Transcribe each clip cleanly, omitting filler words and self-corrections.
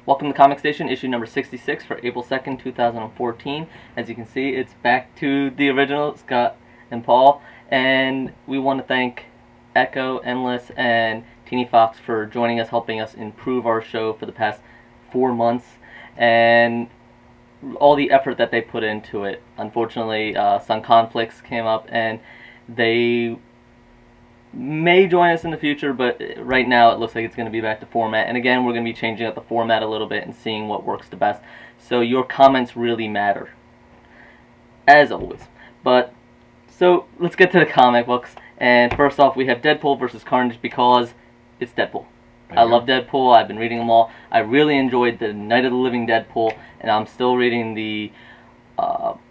Welcome to Comic Station, issue number 66 for April 2nd, 2014. As you can see, it's back to the original, Scott and Paul. And we want to thank Echo, Endless, and Teeny Fox for joining us, helping us improve our show for the past 4 months. And all the effort that they put into it. Unfortunately, some conflicts came up, and they may join us in the future, but right now it looks like it's going to be back to format. And again, we're going to be changing up the format a little bit and seeing what works the best. So your comments really matter, as always. So let's get to the comic books. And first off, we have Deadpool versus Carnage because it's Deadpool. I love Deadpool. I've been reading them all. I really enjoyed the Night of the Living Deadpool, and I'm still reading the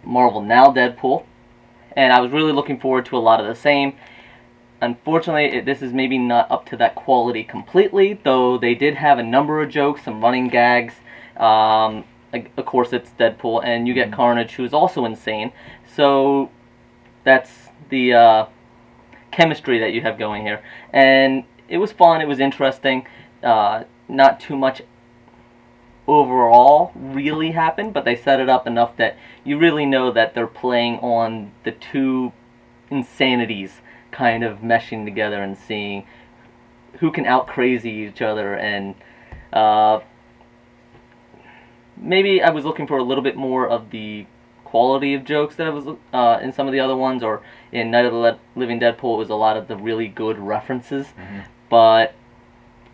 Marvel Now Deadpool. And I was really looking forward to a lot of the same. Unfortunately, this is maybe not up to that quality completely, though they did have a number of jokes, some running gags. Of course, it's Deadpool, and you get Carnage, who is also insane. So that's the chemistry that you have going here. And it was fun, it was interesting. Not too much overall really happened, but they set it up enough that you really know that they're playing on the two insanities kind of meshing together and seeing who can out-crazy each other. And maybe I was looking for a little bit more of the quality of jokes that I was in some of the other ones, or in Night of the Living Deadpool it was a lot of the really good references. But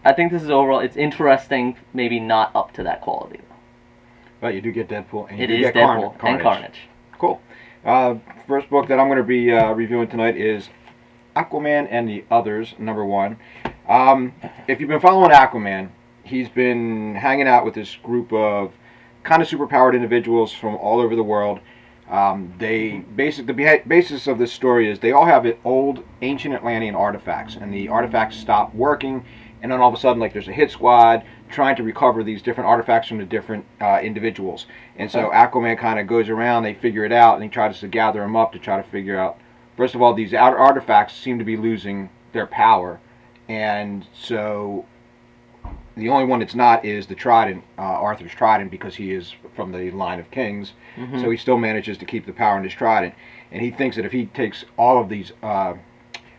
I think this is overall, it's interesting, maybe not up to that quality though. But you do get Deadpool, and you do get Deadpool and Carnage. Cool. First book that I'm going to be reviewing tonight is Aquaman and the Others, number 1. If you've been following Aquaman, he's been hanging out with this group of kind of superpowered individuals from all over the world. The basis of this story is they all have old ancient Atlantean artifacts, and the artifacts stop working, and then all of a sudden, like, there's a hit squad trying to recover these different artifacts from the different individuals. And so Aquaman kind of goes around, they figure it out, and he tries to gather them up to try to figure out, first of all, these artifacts seem to be losing their power, and so the only one that's not is the Trident, Arthur's Trident, because he is from the line of kings. So he still manages to keep the power in his Trident, and he thinks that if he takes all of these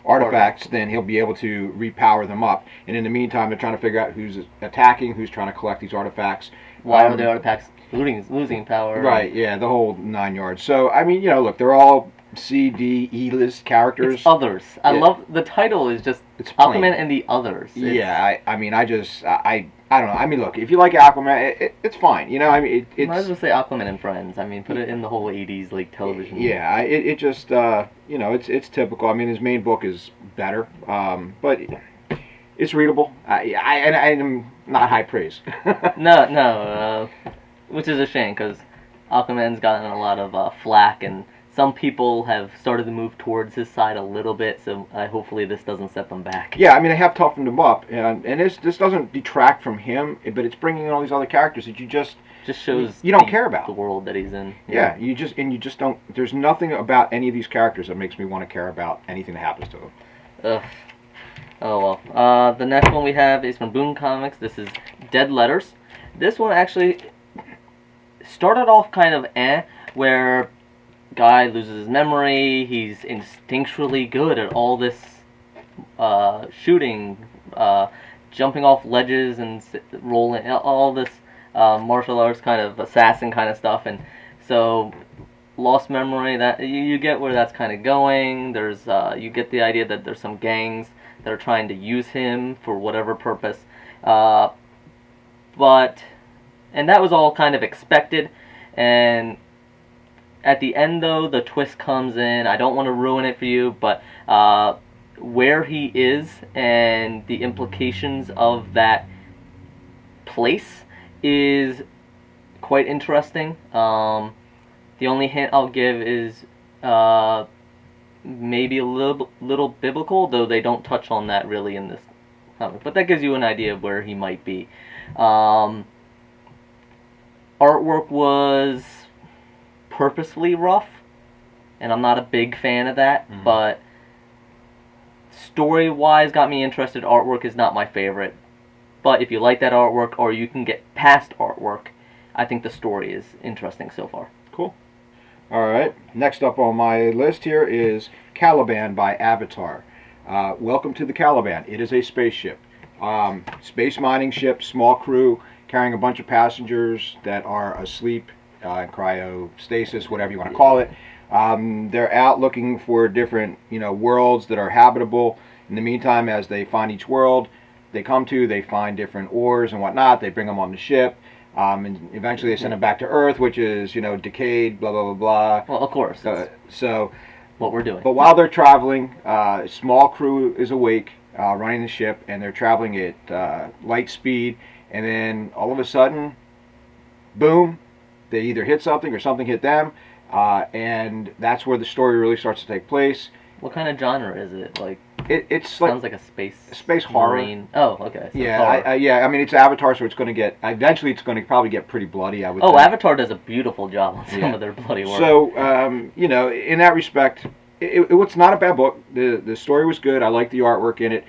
artifacts, then he'll be able to repower them up. And in the meantime, they're trying to figure out who's attacking, who's trying to collect these artifacts. Why are the artifacts losing power? Right, yeah, the whole 9 yards. So, I mean, you know, look, they're all C, D, E-list characters. It's Others. I love the title. Is just Aquaman and the Others. Yeah, I mean, I don't know. I mean, look, if you like Aquaman, it's fine. You know, I mean, it's. Might as well say Aquaman and Friends. I mean, put it in the whole '80s like television. Yeah, it just you know, it's typical. I mean, his main book is better, but it's readable. I'm not high praise. No, which is a shame because Aquaman's gotten a lot of flack, and some people have started to move towards his side a little bit, so hopefully this doesn't set them back. Yeah, I mean, they have toughened him up, and this doesn't detract from him, but it's bringing in all these other characters that you just shows you don't care about the world that he's in. Yeah, you just don't. There's nothing about any of these characters that makes me want to care about anything that happens to them. Ugh. Oh well. The next one we have is from Boom Comics. This is Dead Letters. This one actually started off kind of where guy loses his memory. He's instinctually good at all this shooting, jumping off ledges and rolling, all this martial arts kind of assassin kind of stuff. And so lost memory. That you get where that's kind of going. There's you get the idea that there's some gangs that are trying to use him for whatever purpose. And that was all kind of expected. And at the end, though, the twist comes in. I don't want to ruin it for you, but where he is and the implications of that place is quite interesting. The only hint I'll give is maybe a little biblical, though they don't touch on that really in this comic. But that gives you an idea of where he might be. Artwork was purposefully rough, and I'm not a big fan of that, but story-wise got me interested. Artwork is not my favorite, but if you like that artwork, or you can get past artwork, I think the story is interesting so far. Cool. All right. Next up on my list here is Caliban by Avatar. Welcome to the Caliban. It is a spaceship. Space mining ship, small crew, carrying a bunch of passengers that are asleep, cryostasis, whatever you want to call it. They're out looking for different, worlds that are habitable. In the meantime, as they find each world they come to, they find different ores and whatnot. They bring them on the ship, and eventually they send them back to Earth, which is, decayed, blah, blah, blah, blah. Well, of course. So what we're doing. But while they're traveling, a small crew is awake, running the ship, and they're traveling at light speed, and then all of a sudden, boom, they either hit something or something hit them, and that's where the story really starts to take place. What kind of genre is it? Like, it sounds like a space horror. Marine. Oh, okay. So Yeah, I mean, it's Avatar, so it's going to get, eventually it's going to probably get pretty bloody, I would think. think. Avatar does a beautiful job on some of their bloody work. So, in that respect, it was not a bad book. The story was good. I liked the artwork in it.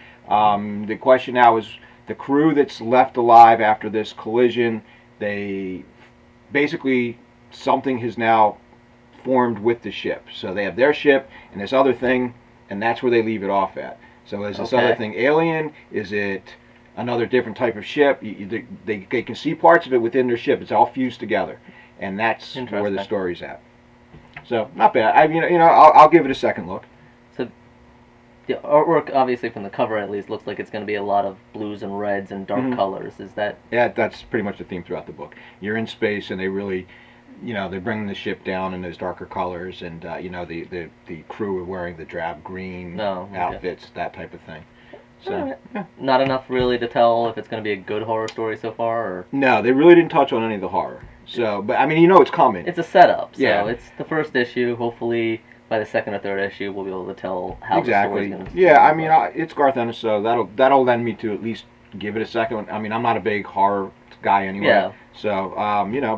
The question now is the crew that's left alive after this collision. They basically, something has now formed with the ship. So they have their ship and this other thing, and that's where they leave it off at. So is this other thing alien? Is it another different type of ship? They can see parts of it within their ship. It's all fused together, and that's where the story's at. So not bad. I mean, I'll give it a second look. So the artwork, obviously from the cover at least, looks like it's going to be a lot of blues and reds and dark colors. Is that? Yeah, that's pretty much the theme throughout the book. You're in space, and they really, they're bringing the ship down in those darker colors, and the crew are wearing the drab green outfits, that type of thing. So not enough really to tell if it's going to be a good horror story so far, or no, they really didn't touch on any of the horror. So, but I mean, it's coming. It's a setup. So yeah, it's the first issue. Hopefully, by the second or third issue, we'll be able to tell how the story's going to. Yeah, I mean, it's Garth Ennis, so that'll lend me to at least give it a second. I mean, I'm not a big horror guy anyway. Yeah. So,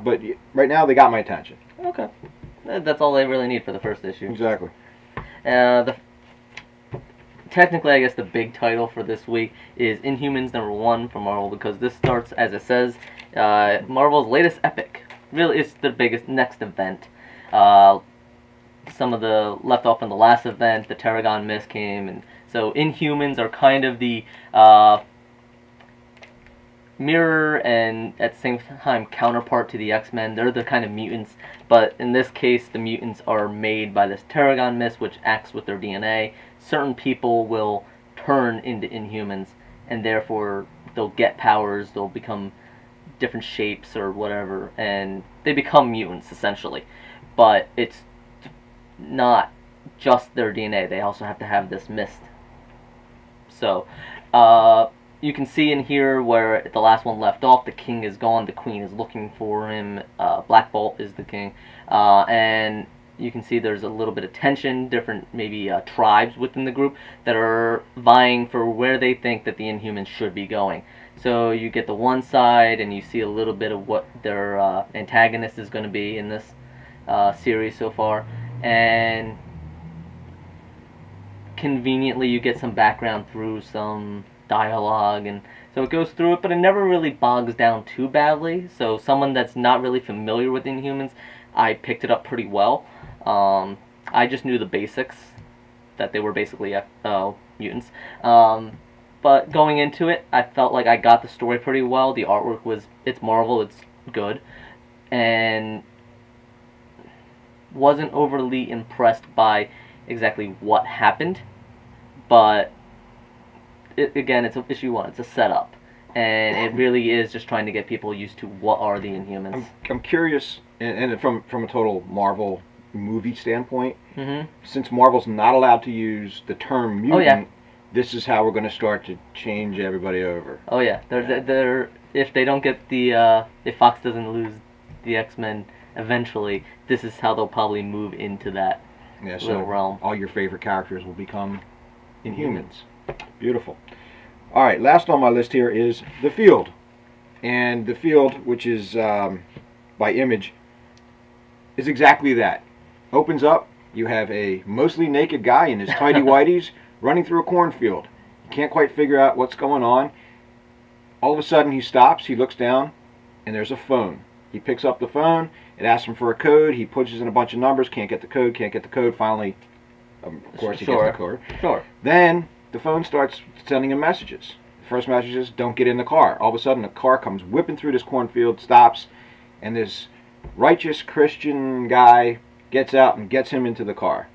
but right now they got my attention. Okay, that's all they really need for the first issue. Exactly. Technically, I guess the big title for this week is Inhumans #1 from Marvel, because this starts, as it says, Marvel's latest epic. Really, it's the biggest next event. Some of the left off in the last event, the Tarragon Mist came, and so Inhumans are kind of the mirror and at the same time counterpart to the X-Men. They're the kind of mutants, but in this case, the mutants are made by this Tarragon Mist, which acts with their DNA. Certain people will turn into Inhumans, and therefore they'll get powers, they'll become different shapes or whatever, and they become mutants essentially. But it's not just their DNA, they also have to have this mist. So you can see in here where the last one left off, the king is gone, the queen is looking for him, Black Bolt is the king, and you can see there's a little bit of tension, different maybe tribes within the group that are vying for where they think that the Inhumans should be going. So you get the one side and you see a little bit of what their antagonist is going to be in this series so far, and conveniently you get some background through some dialogue, and so it goes through it, but it never really bogs down too badly. So someone that's not really familiar with Inhumans, I picked it up pretty well. I just knew the basics, that they were basically mutants. But going into it, I felt like I got the story pretty well. The artwork it's Marvel, it's good, and wasn't overly impressed by exactly what happened, but again, it's issue 1, it's a setup, and it really is just trying to get people used to what are the Inhumans. I'm curious, and from a total Marvel movie standpoint, since Marvel's not allowed to use the term mutant, this is how we're going to start to change everybody over. Oh yeah, they're if they don't get the if Fox doesn't lose the X-Men eventually, this is how they'll probably move into that little realm. All your favorite characters will become Inhumans. Beautiful. All right, last on my list here is The Field, and The Field, which is by Image, is exactly that. Opens up, you have a mostly naked guy in his tidy whities running through a cornfield. You can't quite figure out what's going on. All of a sudden he stops, he looks down, and there's a phone. He picks up the phone. It asks him for a code. He punches in a bunch of numbers. Can't get the code. Can't get the code. Finally, of course, he gets the code. Sure. Then the phone starts sending him messages. The first message is, "Don't get in the car." All of a sudden, a car comes whipping through this cornfield, stops, and this righteous Christian guy gets out and gets him into the car.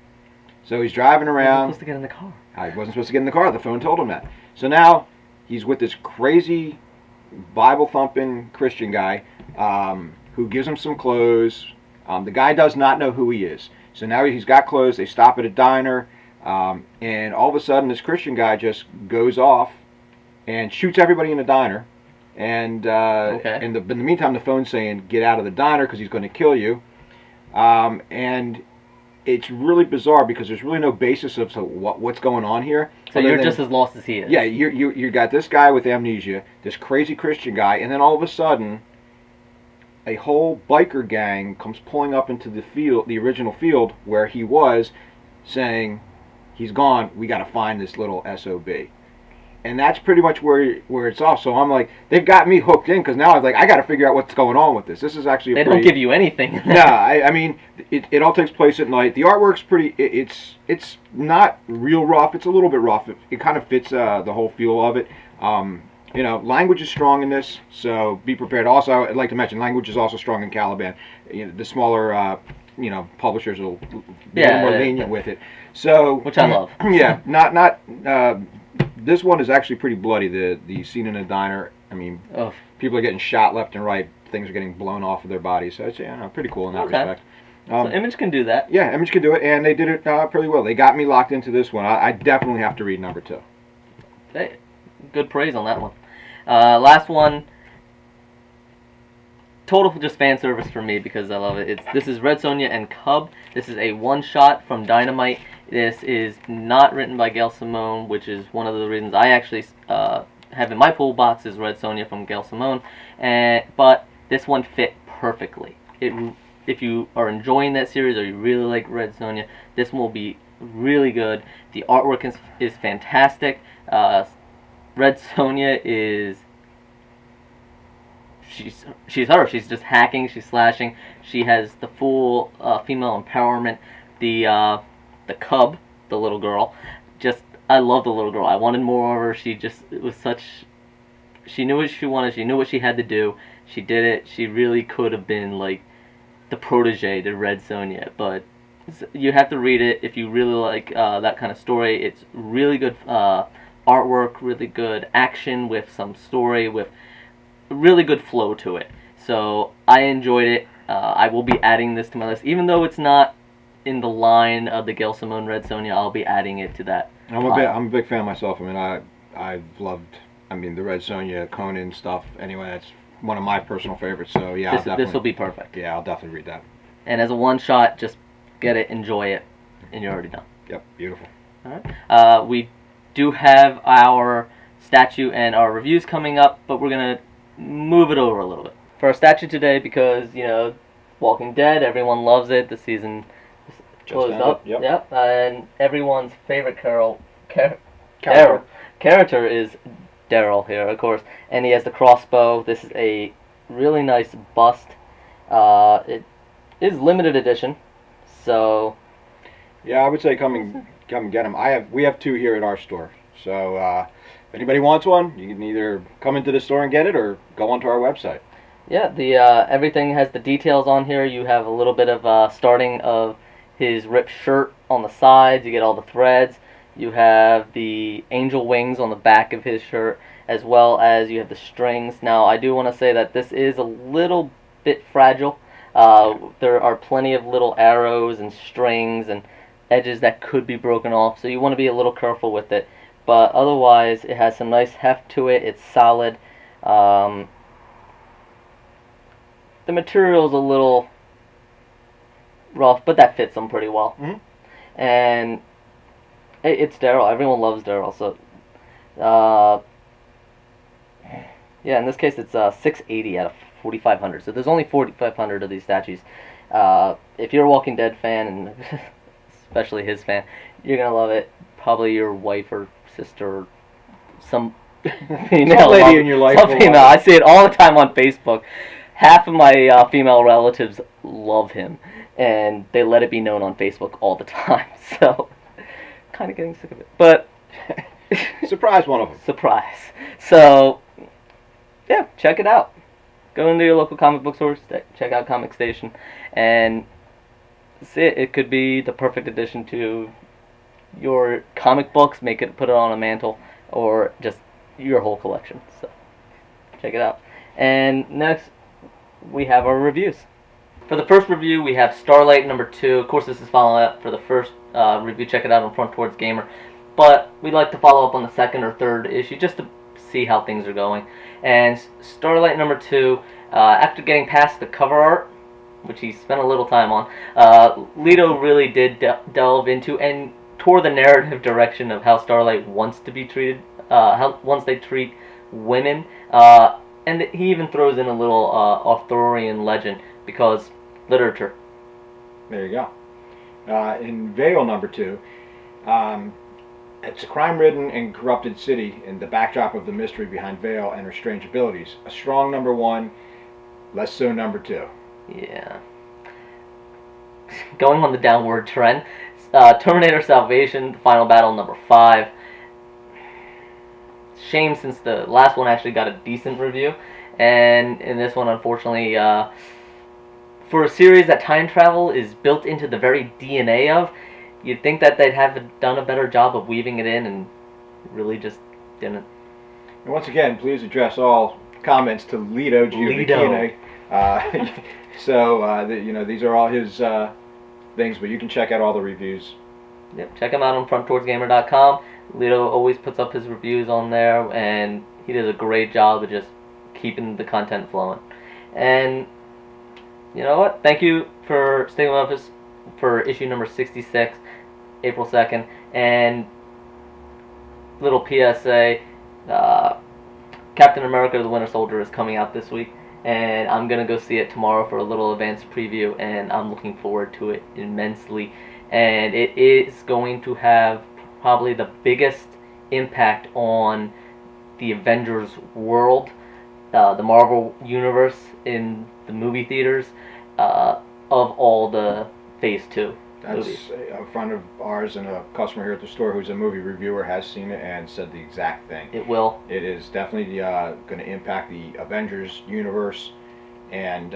So he's driving around. He was supposed to get in the car. I wasn't supposed to get in the car. The phone told him that. So now he's with this crazy Bible-thumping Christian guy who gives him some clothes. The guy does not know who he is. So now he's got clothes. They stop at a diner. And all of a sudden, this Christian guy just goes off and shoots everybody in the diner. And in the meantime, the phone's saying, "Get out of the diner because he's going to kill you." And it's really bizarre because there's really no basis of what's going on here. So you're just as lost as he is. Yeah, you got this guy with amnesia, this crazy Christian guy, and then all of a sudden, a whole biker gang comes pulling up into the field, the original field where he was, saying, "He's gone. We got to find this little SOB." And that's pretty much where it's off. So I'm like, they've got me hooked in because now I'm like, I got to figure out what's going on with this. This is actually they don't give you anything. Yeah, I mean, it all takes place at night. The artwork's pretty. It's not real rough. It's a little bit rough. It kind of fits the whole feel of it. You know, language is strong in this, so be prepared. Also, I'd like to mention, language is also strong in Caliban. You know, the smaller, publishers will be a little more lenient with it. So, which I love. Yeah, not. This one is actually pretty bloody. The scene in the diner. I mean, people are getting shot left and right. Things are getting blown off of their bodies. So it's pretty cool in that respect. So Image can do that. Yeah, Image can do it, and they did it pretty well. They got me locked into this one. I definitely have to read number 2. Hey, good praise on that one. Last one. Total just fan service for me because I love it. This is Red Sonja and Cub. This is a one-shot from Dynamite. This is not written by Gail Simone, which is one of the reasons I actually have in my pool box is Red Sonja from Gail Simone. But this one fit perfectly. If you are enjoying that series or you really like Red Sonja, this will be really good. The artwork is fantastic. Red Sonja is... She's her. She's just hacking. She's slashing. She has the full female empowerment. The Cub, the little girl, I love the little girl. I wanted more of her. She knew what she wanted. She knew what she had to do. She did it. She really could have been like the protege to Red Sonja. But you have to read it if you really like that kind of story. It's really good artwork, really good action with some story with really good flow to it. So I enjoyed it. I will be adding this to my list, even though it's not in the line of the Gail Simone Red Sonja. I'll be adding it to that. I'm a big fan myself. I mean, I've loved. I mean, the Red Sonja Conan stuff. Anyway, that's one of my personal favorites. So yeah, this will be perfect. Yeah, I'll definitely read that. And as a one shot, just get it, enjoy it, and you're already done. Yep, beautiful. All right. We do have our statue and our reviews coming up, but we're gonna move it over a little bit for our statue today because Walking Dead, everyone loves it. The season closed up. Yep. And everyone's favorite character is Daryl here, of course, and he has the crossbow. This is a really nice bust. It is limited edition, so yeah, I would say come get them. We have 2 here at our store, so if anybody wants one, you can either come into the store and get it or go onto our website. Yeah, the everything has the details on here. You have a little bit of starting of his ripped shirt on the sides. You get all the threads. You have the angel wings on the back of his shirt, as well as you have the strings. Now, I do want to say that this is a little bit fragile. There are plenty of little arrows and strings and edges that could be broken off, so you want to be a little careful with it. But otherwise, it has some nice heft to it. It's solid. The material is a little rough, but that fits him pretty well. Mm-hmm. And it's Daryl. Everyone loves Daryl. So, yeah, in this case, it's 680 out of 4,500. So there's only 4,500 of these statues. If you're a Walking Dead fan, and especially his fan, you're gonna love it. Probably your wife or sister, or some female lady in your life. Some female. I see it all the time on Facebook. half of my female relatives love him, and they let it be known on Facebook all the time. So, kind of getting sick of it. But surprise one of them. Surprise. So, yeah, check it out. Go into your local comic book store, check out Comic Station, and see it. It could be the perfect addition to your comic books. Put it on a mantle, or just your whole collection. So, check it out. And next, we have our reviews. For the first review, we have Starlight #2. Of course, this is following up for the first review. Check it out on Front Towards Gamer. But we'd like to follow up on the second or third issue just to see how things are going. And Starlight #2, after getting past the cover art, which he spent a little time on, Leto really did delve into and toward the narrative direction of how Starlight wants to be treated, once they treat women. And he even throws in a little Arthurian legend, because literature. There you go. In Veil #2, it's a crime-ridden and corrupted city in the backdrop of the mystery behind Veil and her strange abilities. A strong #1, less so #2. Yeah. Going on the downward trend, Terminator Salvation, the final battle #5. Shame, since the last one actually got a decent review, and in this one, unfortunately, for a series that time travel is built into the very DNA of, you'd think that they'd have done a better job of weaving it in, and really just didn't. And once again, please address all comments to Leto Giovacchini. So these are all his things, but you can check out all the reviews. Yep, check him out on fronttowardsgamer.com. Leto always puts up his reviews on there, and he does a great job of just keeping the content flowing. And you know what? Thank you for sticking with us for issue number 66, April 2nd. And little PSA, Captain America the Winter Soldier is coming out this week, and I'm going to go see it tomorrow for a little advanced preview, and I'm looking forward to it immensely. And it is going to have probably the biggest impact on the Avengers world, the Marvel Universe in the movie theaters, of all the Phase 2 movies. A friend of ours and a customer here at the store who's a movie reviewer has seen it and said the exact thing. It will. It is definitely going to impact the Avengers universe, and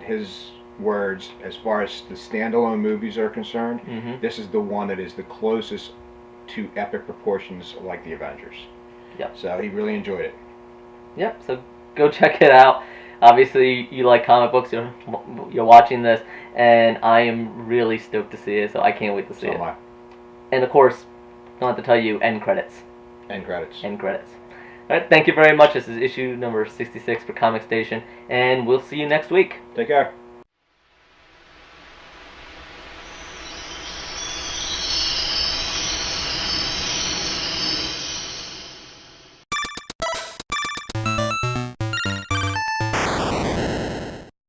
his words, as far as the standalone movies are concerned, this is the one that is the closest to epic proportions like the Avengers. Yep. So he really enjoyed it. Yep, so go check it out. Obviously, you like comic books, you're watching this, and I am really stoked to see it, so I can't wait to see it. So am I. And of course, I don't have to tell you, end credits. End credits. End credits. Alright, thank you very much. This is issue number 66 for Comic Station, and we'll see you next week. Take care.